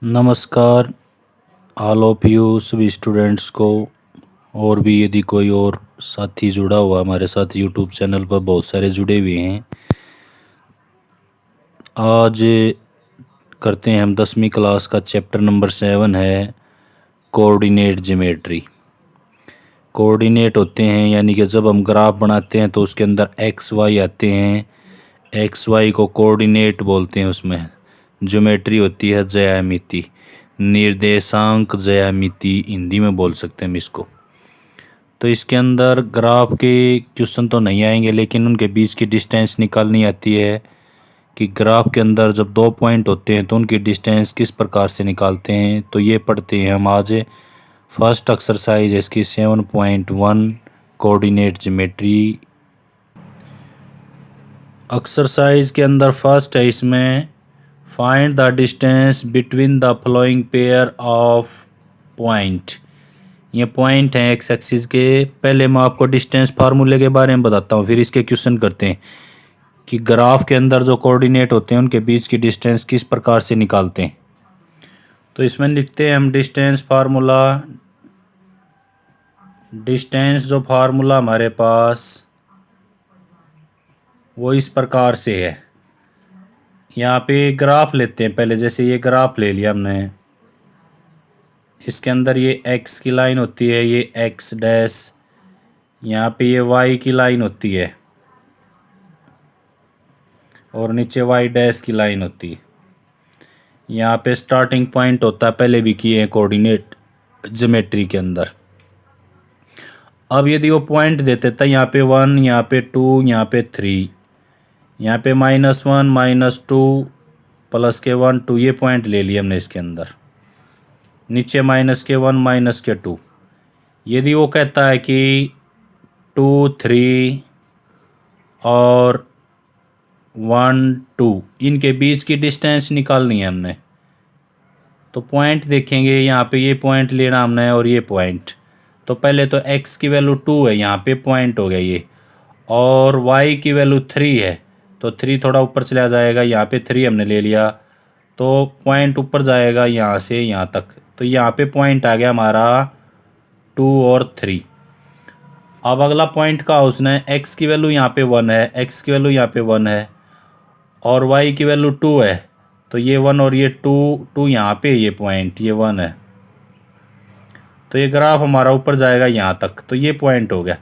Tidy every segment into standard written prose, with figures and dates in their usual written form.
नमस्कार all of you सभी students को। और भी यदि कोई और साथी जुड़ा हुआ हमारे साथ यूट्यूब चैनल पर बहुत सारे जुड़े हुए हैं। आज करते हैं हम 10वीं क्लास का चैप्टर नंबर 7 है कोऑर्डिनेट ज्योमेट्री। कोऑर्डिनेट होते हैं यानी कि जब हम ग्राफ बनाते हैं तो उसके अंदर एक्स वाई आते हैं। एक्स वाई को कोऑर्डिनेट बोलते हैं। उसमें ज्योमेट्री होती है ज्यामिति, निर्देशांक ज्यामिति हिंदी में बोल सकते हैं हम इसको। तो इसके अंदर ग्राफ के क्वेश्चन तो नहीं आएंगे, लेकिन उनके बीच की डिस्टेंस निकालनी आती है कि ग्राफ के अंदर जब दो पॉइंट होते हैं तो उनकी डिस्टेंस किस प्रकार से निकालते हैं। तो ये पढ़ते हैं हम आज। फर्स्ट एक्सरसाइज है इसकी 7.1 कोऑर्डिनेट ज्योमेट्री। एक्सरसाइज के अंदर फर्स्ट है इसमें find the distance between the following pair of point. ये पॉइंट हैं एक्स एक्सिस के। पहले मैं आपको डिस्टेंस फार्मूले के बारे में बताता हूँ, फिर इसके क्वेश्चन करते हैं कि ग्राफ के अंदर जो कोऑर्डिनेट होते हैं उनके बीच की डिस्टेंस किस प्रकार से निकालते हैं। तो इसमें लिखते हैं हम डिस्टेंस फार्मूला। डिस्टेंस जो फार्मूला हमारे पास वो इस प्रकार से है। यहाँ पे ग्राफ लेते हैं पहले, जैसे ये ग्राफ ले लिया हमने। इसके अंदर ये एक्स की लाइन होती है, ये एक्स डैश, यहाँ पे ये वाई की लाइन होती है और नीचे वाई डैश की लाइन होती है। यहाँ पे स्टार्टिंग पॉइंट होता है, पहले भी किए हैं कोऑर्डिनेट ज्योमेट्री के अंदर। अब यदि वो पॉइंट देते था यहाँ पे 1, यहाँ पे 2, यहाँ पे 3, यहाँ पे -1, -2 प्लस के 1 2, ये पॉइंट ले लिए हमने इसके अंदर। नीचे -1 -2। यदि वो कहता है कि 2 3 और 1 2 इनके बीच की डिस्टेंस निकालनी है हमने, तो पॉइंट देखेंगे। यहाँ पे ये पॉइंट लेना हमने और ये पॉइंट। तो पहले तो x की वैल्यू 2 है, यहाँ पे पॉइंट हो गया ये, और y की वैल्यू 3 है तो 3 थोड़ा ऊपर चला जाएगा। यहाँ पे 3 हमने ले लिया तो पॉइंट ऊपर जाएगा यहाँ से यहाँ तक। तो यहाँ पे पॉइंट आ गया हमारा 2 और 3। अब अगला पॉइंट का उसने x की वैल्यू यहाँ पे 1 है, x की वैल्यू यहाँ पे 1 है और y की वैल्यू 2 है। तो ये 1 और ये 2 यहाँ पे ये पॉइंट ये 1 है। तो ये ग्राफ हमारा ऊपर जाएगा यहाँ तक, तो ये पॉइंट हो गया।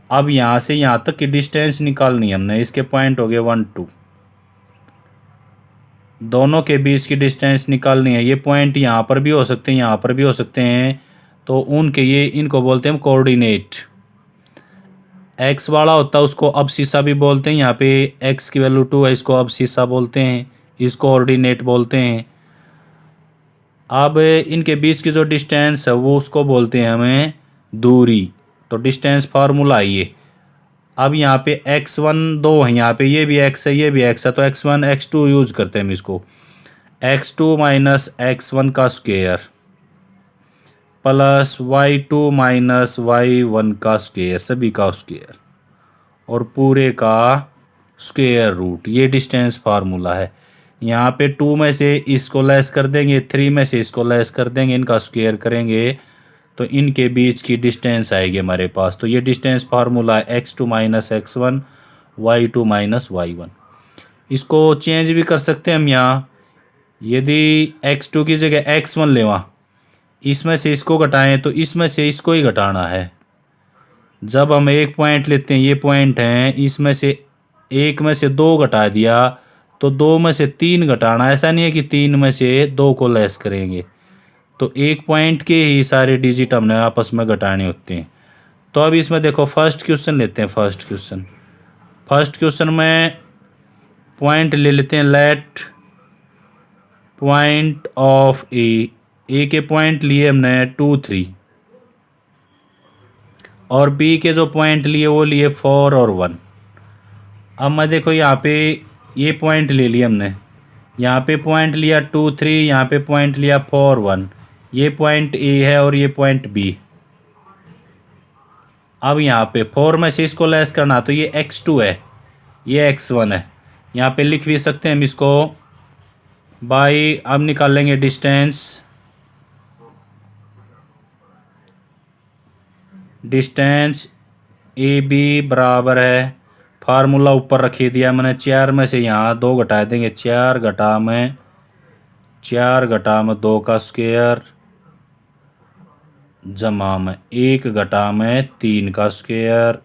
अब यहाँ से यहाँ तक की डिस्टेंस निकालनी है हमने। इसके पॉइंट हो गए 1 2, दोनों के बीच की डिस्टेंस निकालनी है। ये पॉइंट यहाँ पर भी हो सकते हैं, यहाँ पर भी हो सकते हैं, तो उनके ये इनको बोलते हैं कोऑर्डिनेट। एक्स वाला होता है उसको अबसिसा भी बोलते हैं। यहाँ पे एक्स की वैल्यू 2 है, इसको अबसिसा बोलते हैं, इसको कोऑर्डिनेट बोलते हैं। अब इनके बीच की जो डिस्टेंस है वो उसको बोलते हैं हमें दूरी। तो डिस्टेंस फार्मूला आइए। अब यहाँ पे x1 2 है, यहाँ पे ये भी x है ये भी x है, तो x1 x2 यूज करते हैं हम इसको। x2 - x1 का स्क्वायर प्लस y2 - y1 का स्क्वायर, सभी का स्क्वायर और पूरे का स्क्वायर रूट। ये डिस्टेंस फार्मूला है। यहाँ पे 2 में से इसको लेस कर देंगे, 3 में से इसको लेस कर देंगे, इनका स्क्वायर करेंगे तो इनके बीच की डिस्टेंस आएगी हमारे पास। तो ये डिस्टेंस फार्मूला है x2 - x1 y2 - y1। इसको चेंज भी कर सकते हैं हम यहाँ। यदि x2 की जगह x1 लेवा, इसमें से इसको घटाएं तो इसमें से इसको ही घटाना है। जब हम एक पॉइंट लेते हैं, ये पॉइंट हैं, इसमें से एक में से 2 घटा दिया तो 2 में से 3 घटाना। ऐसा नहीं है कि 3 में से 2 को लेस करेंगे। तो एक पॉइंट के ही सारे डिजिट हमने आपस में घटाने होते हैं। तो अब इसमें देखो फर्स्ट क्वेश्चन लेते हैं। फर्स्ट क्वेश्चन में पॉइंट ले लेते हैं। लेट पॉइंट ऑफ ए के पॉइंट लिए हमने 2 3 और बी के जो पॉइंट लिए वो लिए 4 और 1। अब मैं देखो यहाँ पे ये पॉइंट ले लिया हमने, यहाँ पे पॉइंट लिया 2 3, यहाँ पे पॉइंट लिया 4 1। ये पॉइंट ए है और ये पॉइंट बी। अब यहाँ पे 4 में से इसको लेस करना, तो ये x2 है ये x1 है। यहाँ पे लिख भी सकते हैं हम इसको बाई अब निकाल लेंगे डिस्टेंस। डिस्टेंस ए बी बराबर है, फार्मूला ऊपर रखी दिया मैंने, 4 में से यहाँ 2 घटा देंगे, 4 घटा में 2 का स्क्वायर जमा में 1 घटा में 3 का स्क्वायर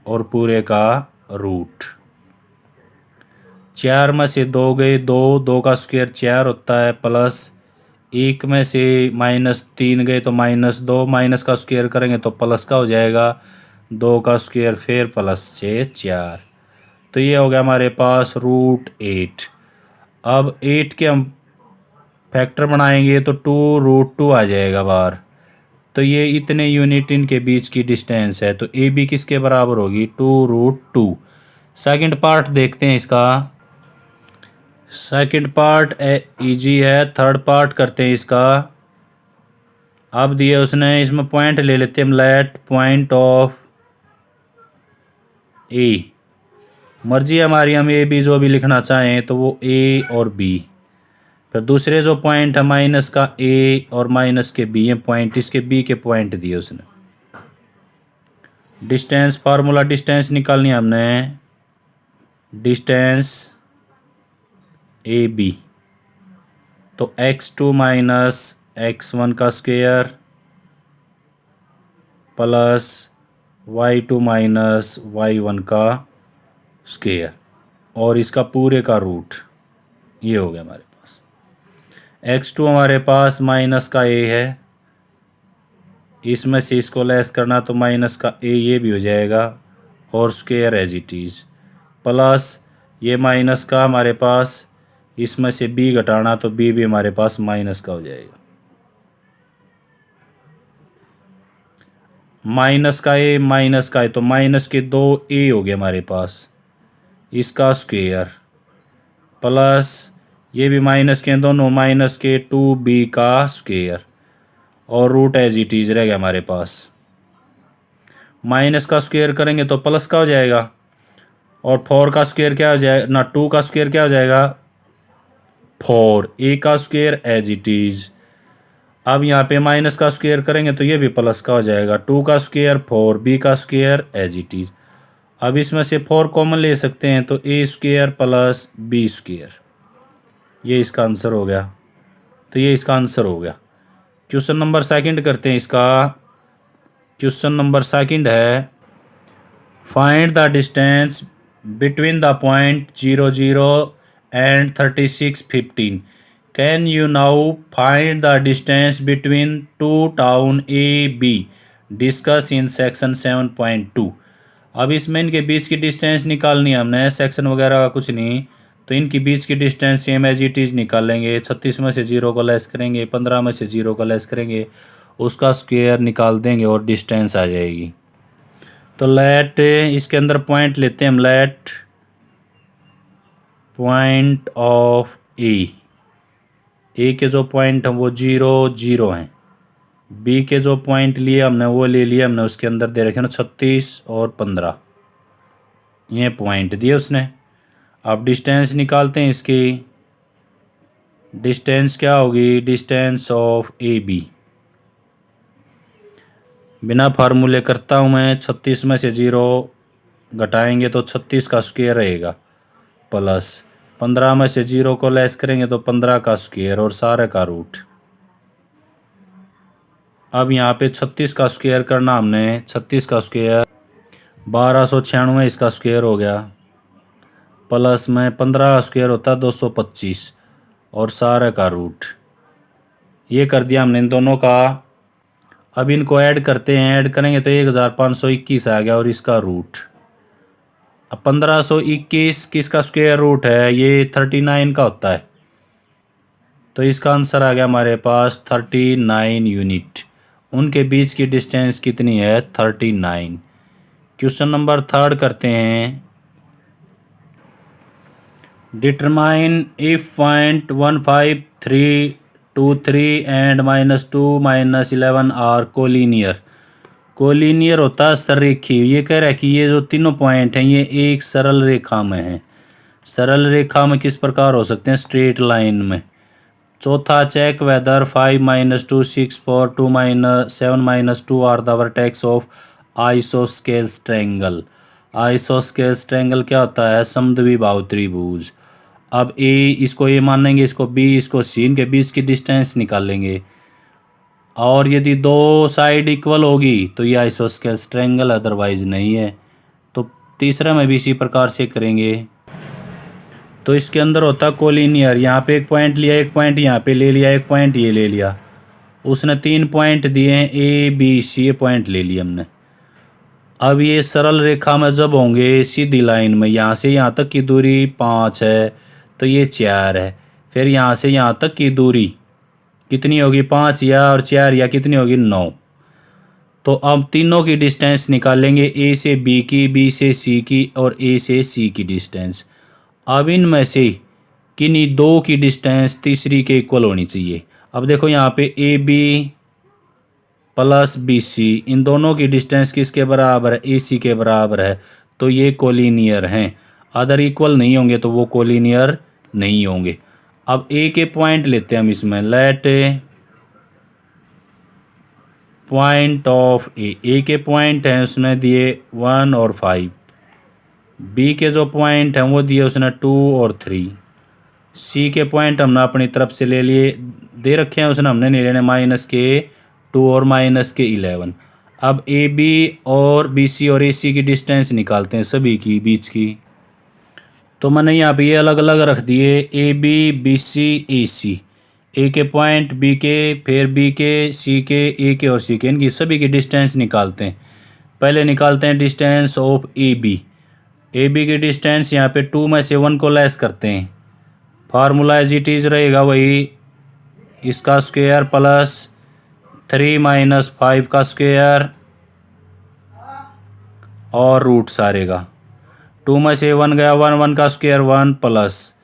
और पूरे का रूट। 4 में से 2 गए 2, 2 का स्क्वायर 4 होता है, प्लस 1 में से -3 गए तो -2, माइनस का स्क्वायर करेंगे तो प्लस का हो जाएगा, 2 का स्क्वायर फिर प्लस 6 4। तो ये हो गया हमारे पास √8। अब 8 के हम फैक्टर बनाएंगे तो 2√2 आ जाएगा बाहर। तो ये इतने यूनिट इनके बीच की डिस्टेंस है, तो ए बी किसके बराबर होगी, 2√2। सेकंड पार्ट देखते हैं इसका। सेकंड पार्ट इजी है, थर्ड पार्ट करते हैं इसका। अब दिए उसने, इसमें पॉइंट ले लेते हैं हम, लेट पॉइंट ऑफ ए, मर्जी हमारी, हम ए बी जो भी लिखना चाहें तो वो ए और बी। फिर दूसरे जो पॉइंट है माइनस का ए और माइनस के बी है पॉइंट, इसके बी के पॉइंट दिए उसने। डिस्टेंस फार्मूला, डिस्टेंस निकालनी है हमने, डिस्टेंस ए बी तो x2 माइनस x1 का square plus y2 minus y1 का स्क्वायर और इसका पूरे का रूट। ये हो गया हमारे पास। x2 हमारे पास माइनस का a है, इसमें से इसको लेस करना तो माइनस का a ये भी हो जाएगा और square as it is, plus ये माइनस का हमारे पास, इसमें से b घटाना तो b भी हमारे पास माइनस का हो जाएगा। माइनस का a माइनस का है तो माइनस के 2a हो गए हमारे पास, इसका स्क्वायर प्लस ये भी माइनस के दोनों, माइनस के 2b का स्क्वायर और रूट एज इट इज रह गया हमारे पास। माइनस का स्क्वायर करेंगे तो प्लस का हो जाएगा और 4 का स्क्वायर क्या हो जाएगा ना, 2 का स्क्वायर क्या हो जाएगा 4, a का स्क्वायर एज इट इज। अब यहाँ पे माइनस का स्क्वायर करेंगे तो ये भी प्लस का हो जाएगा, 2 का स्क्वायर 4, b का स्क्वायर एज इट इज। अब इसमें से 4 कॉमन ले सकते हैं तो a square plus b square, ये इसका आंसर हो गया। तो ये इसका आंसर हो गया। क्वेश्चन नंबर सेकंड करते हैं इसका। क्वेश्चन नंबर सेकंड है, find the distance between the point 0 0 and 36 15। Can you now find the distance between two town A be discuss in section 7.2। अब इसमें इनके बीच की डिस्टेंस निकालनी है हमने, सेक्शन वगैरह का कुछ नहीं, तो इनकी बीच की distance same as it is निकालेंगे। 36 में से 0 को लेस करेंगे, 15 में से 0 को लेस करेंगे, उसका स्क्वायर निकाल देंगे और डिस्टेंस आ जाएगी। तो लेट इसके अंदर पॉइंट लेते हैं हम, लेट पॉइंट ऑफ ए के जो पॉइंट हैं वो 0 0 हैं, बी के जो पॉइंट लिए हमने वो ले लिए हमने, उसके अंदर दे रखे ना 36 और 15, ये पॉइंट दिए उसने। अब डिस्टेंस निकालते हैं इसकी। डिस्टेंस क्या होगी, डिस्टेंस ऑफ ए बी, बिना फार्मूले करता हूँ मैं। 36 में से 0 घटाएंगे तो 36 का स्क्वायर रहेगा, प्लस 15 में से 0 को लेस करेंगे तो 15 का स्क्वायर और सारे का रूट। अब यहाँ पे 36 का स्क्वायर करना हमने, 36 का स्क्वायर 1296 इसका स्क्वायर हो गया, प्लस में 15 का स्क्वायर होता है 225 और सारे का रूट। ये कर दिया हमने इन दोनों का। अब इनको ऐड करते हैं, ऐड करेंगे तो 1521 आ गया और इसका रूट। अब 1521 किसका स्क्वायर रूट है, ये 39 का होता है, तो इसका आंसर आ गया हमारे पास 39 यूनिट। उनके बीच की डिस्टेंस कितनी है, 39। क्वेश्चन नंबर थर्ड करते हैं। Determine if point 1 5 3 2 3 and -2 -11 are collinear. Collinear होता है सररेखी। ये कह रहा है कि ये जो तीनों पॉइंट हैं ये एक सरल रेखा में हैं। सरल रेखा में किस प्रकार हो सकते हैं? स्ट्रेट लाइन में। चौथा, check whether 5 - 2 6 4 2 - 7 - 2 are the vertex of isosceles triangle. Isosceles triangle क्या होता है? समद्विबाहु त्रिभुज। अब ए, इसको ए मानेंगे, इसको बी, इसको सी, इनके बीच की डिस्टेंस निकालेंगे और यदि दो साइड इक्वल होगी तो ये आइसोस्केल्स ट्रायंगल, अदरवाइज नहीं है। तो तीसरा में भी इसी प्रकार से करेंगे। तो इसके अंदर होता कोलिनियर, यहाँ पे एक पॉइंट लिया, एक पॉइंट यहाँ पे ले लिया, एक पॉइंट ये ले लिया। उसने 3 पॉइंट दिए हैं, ए बी सी, ये पॉइंट ले लिया हमने। अब ये सरल रेखा में जब होंगे सीधी लाइन में, यहाँ से यहाँ तक की दूरी 5 है तो ये 4 है। फिर यहाँ से यहाँ तक की दूरी कितनी होगी? 5 या और 4 या कितनी होगी? 9। तो अब तीनों की डिस्टेंस निकालेंगे, ए से बी की, बी से सी की और ए से सी की डिस्टेंस। अब इनमें से किन्हीं दो की डिस्टेंस तीसरी के इक्वल होनी चाहिए। अब देखो यहाँ पे A B plus B C, इन दोनों की डिस्टेंस किसके बराबर है? ए सी के बराबर है। तो ये कोलिनियर हैं। अदर इक्वल नहीं होंगे तो वो कोलिनियर नहीं होंगे। अब ए के पॉइंट लेते हैं हम इसमें। लेट पॉइंट ऑफ ए के पॉइंट हैं उसने दिए 1 और 5। बी के जो पॉइंट हैं वो दिए उसने 2 और 3। सी के पॉइंट हमने अपनी तरफ से ले लिए, दे रखे हैं उसने, हमने नहीं लेने, -2 और -11। अब ए बी और बी सी और ए सी की डिस्टेंस निकालते हैं सभी की बीच की। तो मैंने यहाँ पे ये अलग अलग रख दिए, ए बी बी सी ए सी। ए के पॉइंट, बी के, फिर बी के, सी के, ए के और सी के, इनकी सभी की डिस्टेंस निकालते हैं। पहले निकालते हैं distance of A B. A B की डिस्टेंस यहाँ पे 2 में से 1 को लेस करते हैं। फार्मूला एज इट इज़ रहेगा वही, इसका स्क्वायर प्लस 3 - 5 का स्क्वायर और रूट सारे का। 2 में से 1 गया, 1 1 का स्क्वायर 1 प्लस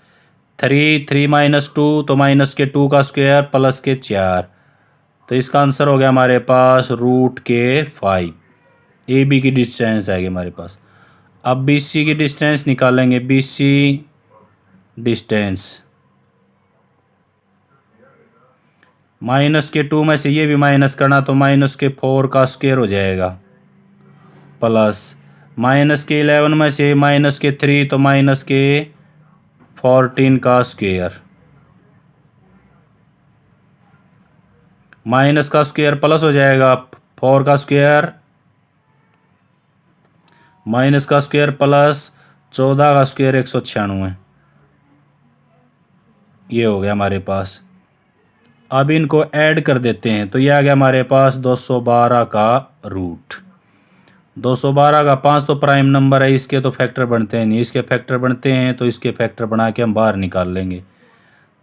3 3 - 2 तो माइनस के 2 का स्क्वायर प्लस के 4। तो इसका आंसर हो गया हमारे पास √5। ए बी की डिस्टेंस आएगी हमारे पास। अब बी सी की डिस्टेंस निकालेंगे। बी सी डिस्टेंस -2 में से ये भी माइनस करना तो -4 का स्क्वायर हो जाएगा प्लस -11 में से -3 तो -14 का स्क्वायर, माइनस का स्क्वायर प्लस हो जाएगा 4 का स्क्वायर, माइनस का स्क्वायर प्लस 14 का स्क्वायर 196। ये हो गया हमारे पास। अब इनको ऐड कर देते हैं तो ये आ गया हमारे पास 212 का रूट। 212 का 5 तो प्राइम नंबर है, इसके तो फैक्टर बनते हैं नहीं, इसके फैक्टर बनते हैं तो इसके फैक्टर बना के हम बाहर निकाल लेंगे।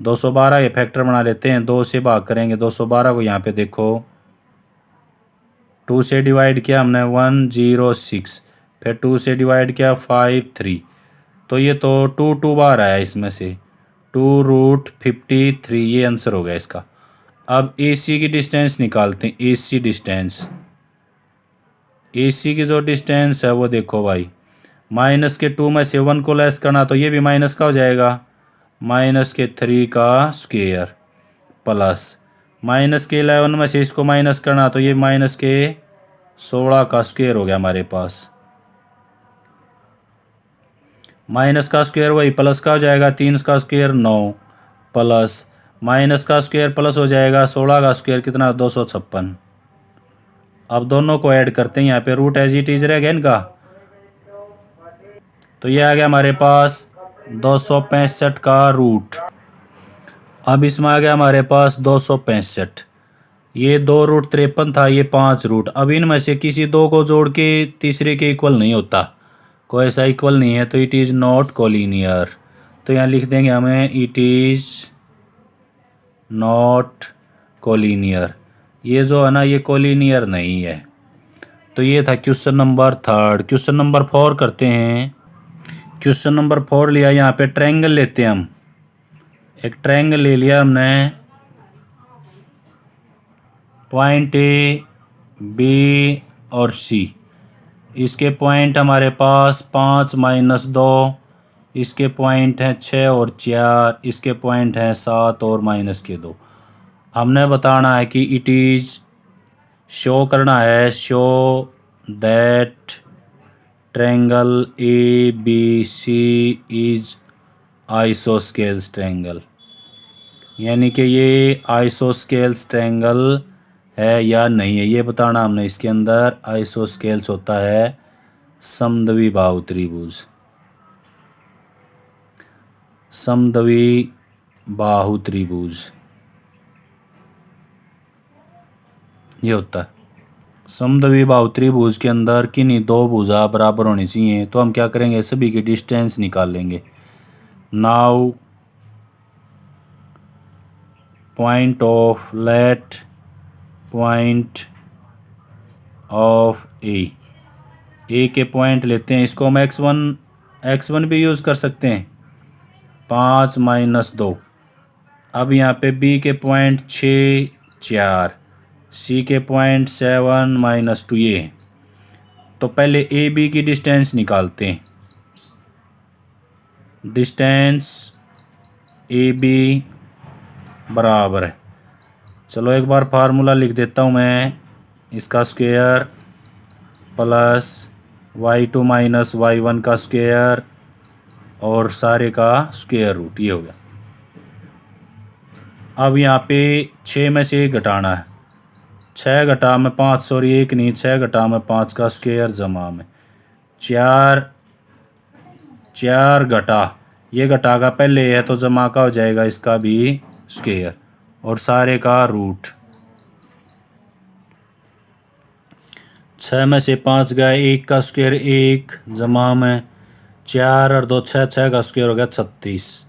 212 ये फैक्टर बना लेते हैं, 2 से भाग करेंगे। 212 को यहाँ पे देखो 2 से डिवाइड किया हमने 106, फिर 2 से डिवाइड किया 53, तो ये तो 2 बार आया इसमें से, 2√53 ये आंसर हो गया इसका। अब ए सी की डिस्टेंस निकालते हैं। ए सी डिस्टेंस, ए सी की जो डिस्टेंस है वो देखो भाई, -2 में से 1 को लेस करना तो ये भी माइनस का हो जाएगा, -3 का स्क्वायर प्लस -11 में से इसको माइनस करना तो ये -16 का स्क्वायर हो गया हमारे पास। माइनस का स्क्वायर वही प्लस का हो जाएगा, 3 का स्क्वायर 9 प्लस माइनस का स्क्वायर प्लस हो जाएगा 16 का स्क्वायर कितना, 256। अब दोनों को ऐड करते हैं, यहाँ पे रूट एज इट इज रहेगा इनका, तो ये आ गया हमारे पास 265 का रूट। अब इसमें आ गया हमारे पास 265, ये 2√53 था, ये 5 रूट। अब इनमें से किसी दो को जोड़ के तीसरे के इक्वल नहीं होता, कोई ऐसा इक्वल नहीं है, तो इट इज़ नॉट कोलिनियर। तो यहाँ लिख देंगे हमें इट इज़ नॉट कोलिनियर। ये जो है ना ये कोलिनियर नहीं है। तो ये था क्वेश्चन नंबर 3। क्वेश्चन नंबर 4 करते हैं। क्वेश्चन नंबर 4 लिया, यहाँ पे ट्रायंगल लेते हैं हम। एक ट्रायंगल ले लिया हमने, पॉइंट ए बी और सी, इसके पॉइंट हमारे पास 5 - 2 इसके पॉइंट हैं 6 और 4, इसके पॉइंट हैं 7 और -2। हमने बताना है कि इट इज़ शो करना है, show that triangle A B C is isosceles triangle, यानी कि ये आइसोस्केल्स ट्रायंगल है या नहीं है, ये बताना हमने। इसके अंदर आइसोस्केल्स होता है समद्विबाहु त्रिभुज, समद्विबाहु त्रिभुज ये होता है। समद्विबाहु त्रिभुज के अंदर किन्हीं दो भुजा बराबर होनी चाहिए, तो हम क्या करेंगे, सभी की डिस्टेंस निकाल लेंगे। Now point of let point of A के पॉइंट लेते हैं, इसको हम x1 भी यूज़ कर सकते हैं, 5 - 2। अब यहाँ पे b के पॉइंट 6 4, c के पॉइंट 7 -2 ये है। तो पहले ए बी की डिस्टेंस निकालते हैं। डिस्टेंस ए बी बराबर है, चलो एक बार फार्मूला लिख देता हूँ मैं, इसका स्क्वायर प्लस y2 - y1 का स्क्वायर और सारे का स्क्वायर रूट, ये हो गया। अब यहाँ पे 6 में से 1 घटाना है, 6 घटा में 5, सॉरी 1 नहीं, 6 घटा में 5 का स्क्वायर जमा में 4 घटा, ये घटा का पहले है तो जमा का हो जाएगा इसका भी स्क्वायर और सारे का रूट। 6 में से 5 गया, 1 का स्क्वायर 1 जमा में 4 और 2 6, 6 का स्क्वायर हो गया 36।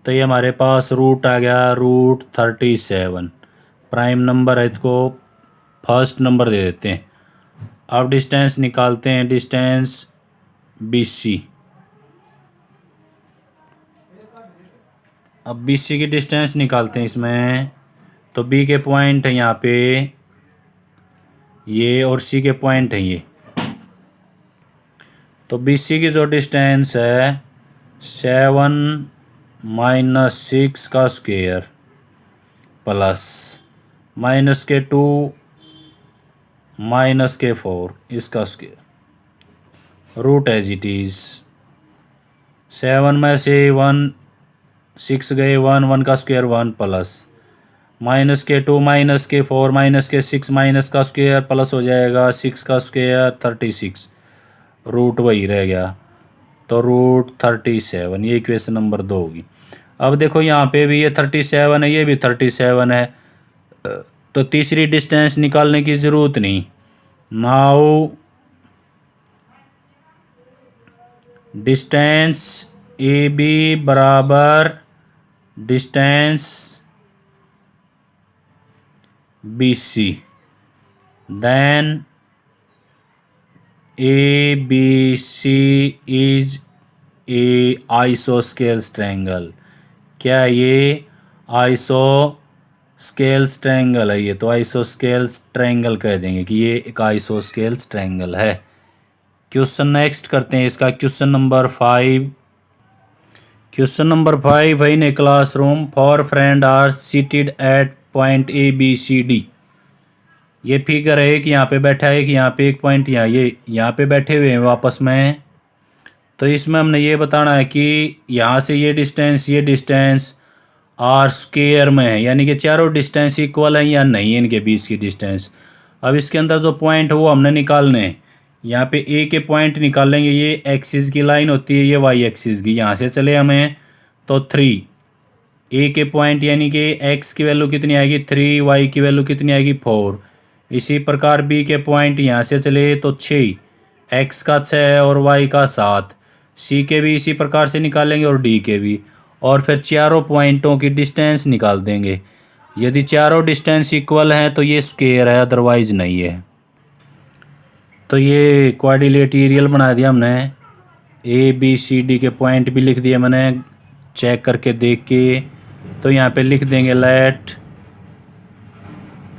तो ये हमारे पास रूट आ गया, रूट 37 प्राइम नंबर है, इसको फर्स्ट नंबर दे देते हैं। अब डिस्टेंस निकालते हैं, डिस्टेंस BC। अब BC की डिस्टेंस निकालते हैं इसमें, तो B के पॉइंट है यहाँ पे ये और C के पॉइंट है ये। तो BC की जो डिस्टेंस है 7 - 6 का स्क्वायर प्लस -2 -4 इसका square, root as it is. 7 में से 1 6 गए, 1 का स्क्वायर 1 प्लस -2 -4 -6 माइनस का स्क्वायर प्लस हो जाएगा 6 का स्क्वायर 36, रूट वही रह गया, तो रूट 37, ये इक्वेशन नंबर 2 होगी। अब देखो यहाँ पे भी ये 37 है, ये भी 37 है, तो तीसरी डिस्टेंस निकालने की ज़रूरत नहीं। नाउ डिस्टेंस ए बी बराबर distance BC, then ABC is a isosceles triangle. क्या ये आइसोस्केल्स ट्रायंगल है? ये तो आइसोस्केल्स ट्रायंगल कह देंगे कि ये एक आइसोस्केल्स ट्रायंगल है। क्वेश्चन नेक्स्ट करते हैं इसका, क्वेश्चन नंबर 5। क्वेश्चन नंबर 5 है, in a classroom 4 friend are seated at point ABCD। ये फिगर है कि यहाँ पे बैठा है, कि यहाँ पे एक पॉइंट यहाँ पे बैठे हुए हैं आपस में। तो इसमें हमने ये बताना है कि यहाँ से ये डिस्टेंस आर स्क्वायर में है, यानी कि चारों डिस्टेंस इक्वल है या नहीं है इनके बीच की डिस्टेंस। अब इसके अंदर जो पॉइंट है वो हमने निकालने हैं। यहाँ पे ए के पॉइंट निकालेंगे, ये एक्सिस की लाइन होती है, ये वाई एक्सिस की। यहाँ से चले हमें तो 3 ए के पॉइंट, यानी कि एक्स की वैल्यू कितनी आएगी 3, वाई की वैल्यू कितनी आएगी 4। इसी प्रकार बी के पॉइंट यहाँ से चले तो 6, एक्स का 6 और वाई का 7। सी के भी इसी प्रकार से निकालेंगे और डी के भी, और फिर चारों पॉइंटों की डिस्टेंस निकाल देंगे। यदि चारों डिस्टेंस इक्वल हैं तो ये स्क्वायर है, अदरवाइज नहीं है। तो ये क्वाड्रिलेटरल बना दिया हमने, ABCD के पॉइंट भी लिख दिए मैंने चेक करके देख के। तो यहाँ पे लिख देंगे लेट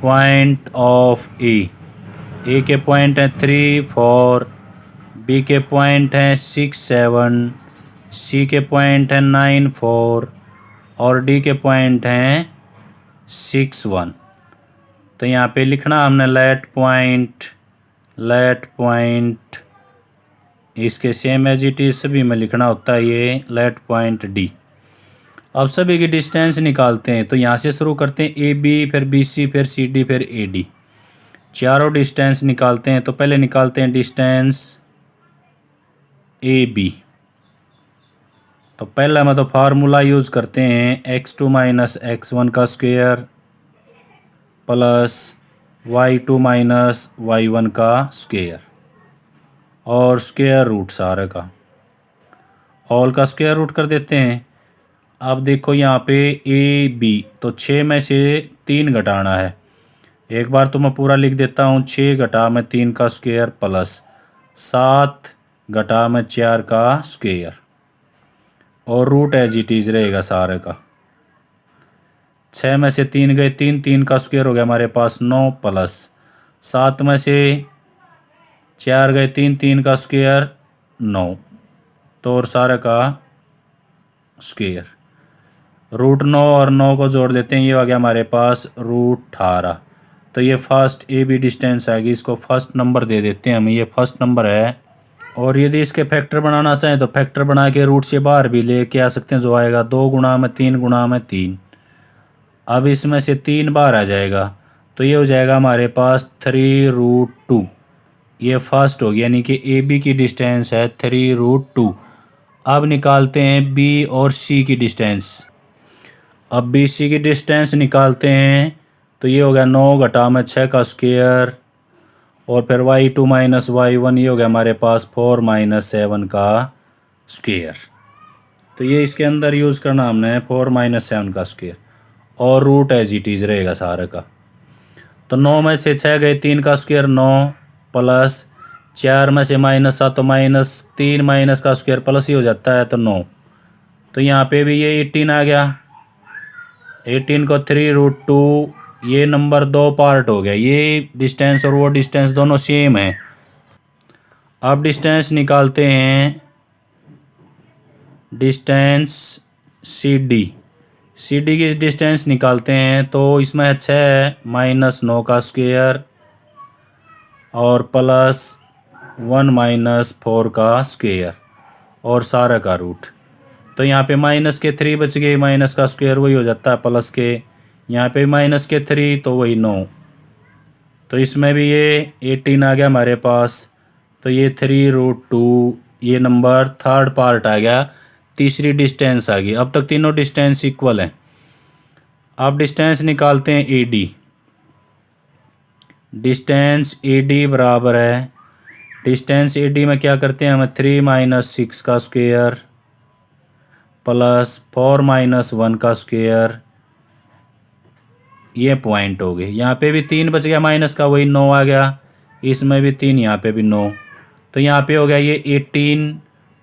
पॉइंट ऑफ ए के पॉइंट हैं 3 4, बी के पॉइंट हैं 6 7, सी के पॉइंट हैं 9 4 और डी के पॉइंट हैं 6 1। तो यहाँ पे लिखना हमने लेट पॉइंट इसके सेम एज इट इज सभी में लिखना होता है ये लेट पॉइंट डी। अब सभी की डिस्टेंस निकालते हैं। तो यहाँ से शुरू करते हैं ए बी, फिर बी सी, फिर सी डी, फिर ए डी। चारों डिस्टेंस निकालते हैं। तो पहले निकालते हैं डिस्टेंस ए बी। तो पहला मैं तो फार्मूला यूज़ करते हैं x2 माइनस x1 का square plus y2 minus y1 का स्क्वायर और स्क्वायर रूट सारे का, ऑल का स्क्वायर रूट कर देते हैं। अब देखो यहाँ पे ए बी, तो 6 में से 3 घटाना है। एक बार तो मैं पूरा लिख देता हूँ, 6 घटा में 3 का स्क्वायर प्लस 7 घटा में 4 का स्क्वायर और रूट एज इट इज रहेगा सारे का। 6 में से 3 गए 3, 3 का स्क्वायर हो गया हमारे पास 9 प्लस 7 में से 4 गए 3, 3 का स्क्वायर 9, तो और सारे का स्क्वायर। रूट 9 और 9 को जोड़ देते हैं, ये आ गया हमारे पास रूट 18। तो ये फर्स्ट ए बी डिस्टेंस आएगी, इसको फर्स्ट नंबर दे देते हैं हम, ये फर्स्ट नंबर है। और यदि इसके फैक्टर बनाना चाहें तो फैक्टर बना के रूट से बाहर भी लेके आ सकते हैं, जो आएगा 2 गुणा में 3 गुणा में 3। अब इसमें से 3 बाहर आ जाएगा, तो ये हो जाएगा हमारे पास 3√2। ये फर्स्ट हो गया, यानी कि ए बी की डिस्टेंस है 3√2। अब निकालते हैं बी और सी की डिस्टेंस। अब बी सी की डिस्टेंस निकालते हैं। तो ये हो गया 9 घटा में 6 का स्क्वायर और फिर y2 माइनस y1, ये हो गया हमारे पास 4 माइनस 7 का स्क्वायर। तो ये इसके अंदर यूज़ करना हमने 4 माइनस 7 का स्क्वायर और रूट एज इट इज़ रहेगा सारे का। तो 9 में से 6 गए 3 का स्क्वायर 9 प्लस 4 में से माइनस 7, तो माइनस 3 माइनस का स्क्वायर प्लस ही हो जाता है, तो 9। तो यहाँ पे भी ये 18 आ गया। 18 को 3√2, ये नंबर 2 पार्ट हो गया। ये डिस्टेंस और वो डिस्टेंस दोनों सेम है। अब डिस्टेंस निकालते हैं, डिस्टेंस सी डी की डिस्टेंस निकालते हैं। तो इसमें 6 माइनस 9 का स्क्वायर और प्लस 1 माइनस 4 का स्क्वायर और सारा का रूट। तो यहाँ पे माइनस के 3 बच गए, माइनस का स्क्वायर वही हो जाता है प्लस के, यहाँ पे माइनस के 3 तो वही 9। तो इसमें भी ये 18 आ गया हमारे पास। तो ये 3√2, ये नंबर थर्ड पार्ट आ गया, तीसरी डिस्टेंस आ गई। अब तक तीनों डिस्टेंस इक्वल हैं। अब डिस्टेंस निकालते हैं A D. Distance A D बराबर है, डिस्टेंस ए डी में क्या करते हैं हम, 3 माइनस 6 का स्क्वायर प्लस 4 माइनस 1 का स्क्वायर, ये पॉइंट हो गए। यहाँ पे भी 3 बच गया माइनस का, वही 9 आ गया। इसमें भी 3, यहाँ पे भी 9। तो यहाँ पे हो गया ये 18।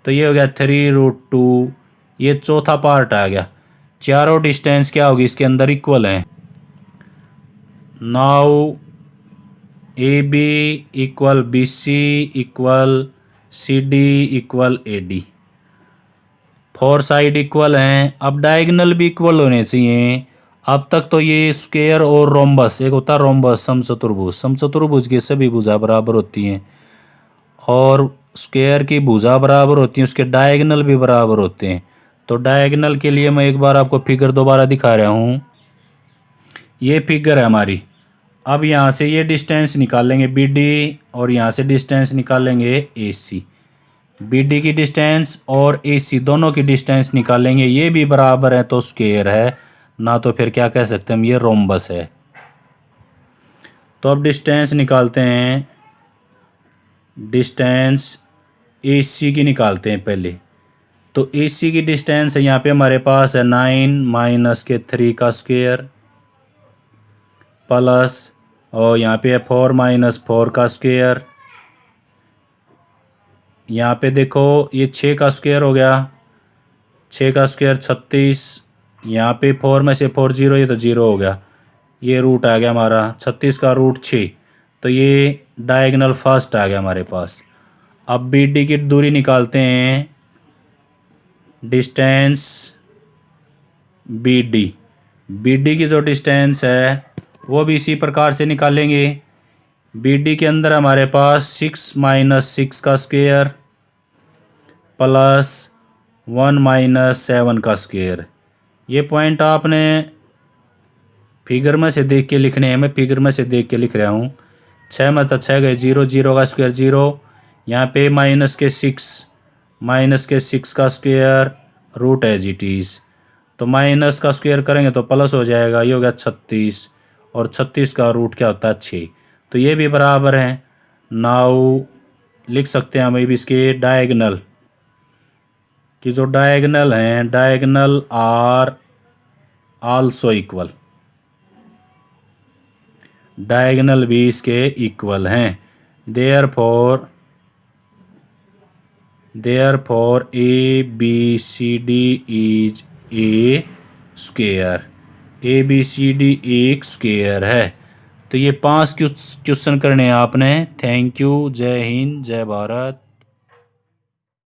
तो ये हो गया 3√2, ये चौथा पार्ट आ गया। चारों डिस्टेंस क्या होगी इसके अंदर इक्वल हैं। Now A B equal B C equal C D equal A D, 4 side equal हैं। अब डायगोनल भी इक्वल होने चाहिए। अब तक तो ये स्क्वायर और रोम्बस, एक होता है रोम्बस समचतुर्भुज, समचतुर्भुज की सभी भुजा बराबर होती हैं और स्क्वायर की भुजा बराबर होती है, उसके डायगोनल भी बराबर होते हैं। तो डायगोनल के लिए मैं एक बार आपको फिगर दोबारा दिखा रहा हूँ। ये फिगर है हमारी। अब यहाँ से ये डिस्टेंस निकालेंगे बी डी और यहाँ से डिस्टेंस निकालेंगे ए सी। बी डी की डिस्टेंस और ए सी दोनों की डिस्टेंस निकालेंगे, ये भी बराबर है तो स्क्वायर है, ना तो फिर क्या कह सकते हैं हम, ये रोम्बस है। तो अब डिस्टेंस निकालते हैं। डिस्टेंस ए सी की निकालते हैं पहले। तो ए सी की डिस्टेंस है यहाँ पे हमारे पास है 9 माइनस के 3 का स्क्वायर प्लस, और यहाँ पे है 4 माइनस 4 का स्क्वायर। यहाँ पे देखो ये 6 का स्क्वायर हो गया, 6 का स्क्वायर 36। यहाँ पे 4 में से 4 0, ये तो 0 हो गया। ये रूट आ गया हमारा 36 का रूट 6। तो ये डायगोनल फर्स्ट आ गया हमारे पास। अब बी डी की दूरी निकालते हैं। डिस्टेंस बी डी की जो डिस्टेंस है वो भी इसी प्रकार से निकालेंगे। बी डी के अंदर हमारे पास 6 - 6 का स्क्वायर प्लस 1 - 7 का स्क्वायर। ये पॉइंट आपने फिगर में से देख के लिखने हैं, मैं फिगर में से देख के लिख रहा हूँ। 6 में तो 6 गए, 0 0 का स्क्वायर 0, यहाँ पे -6 का square root as it is, तो माइनस का स्क्वायर करेंगे तो प्लस हो जाएगा, ये हो गया 36, और 36 का रूट क्या होता है 6, तो ये भी बराबर है। नाउ लिख सकते हैं हम ये भी इसके डायगनल कि जो डायगनल हैं, diagonal are also equal, diagonal भी इसके इक्वल हैं। Therefore A B C D is a square, A B C D एक स्क्वायर है। तो ये 5 क्वेश्चन करने हैं आपने। Thank you. जय हिंद, जय भारत।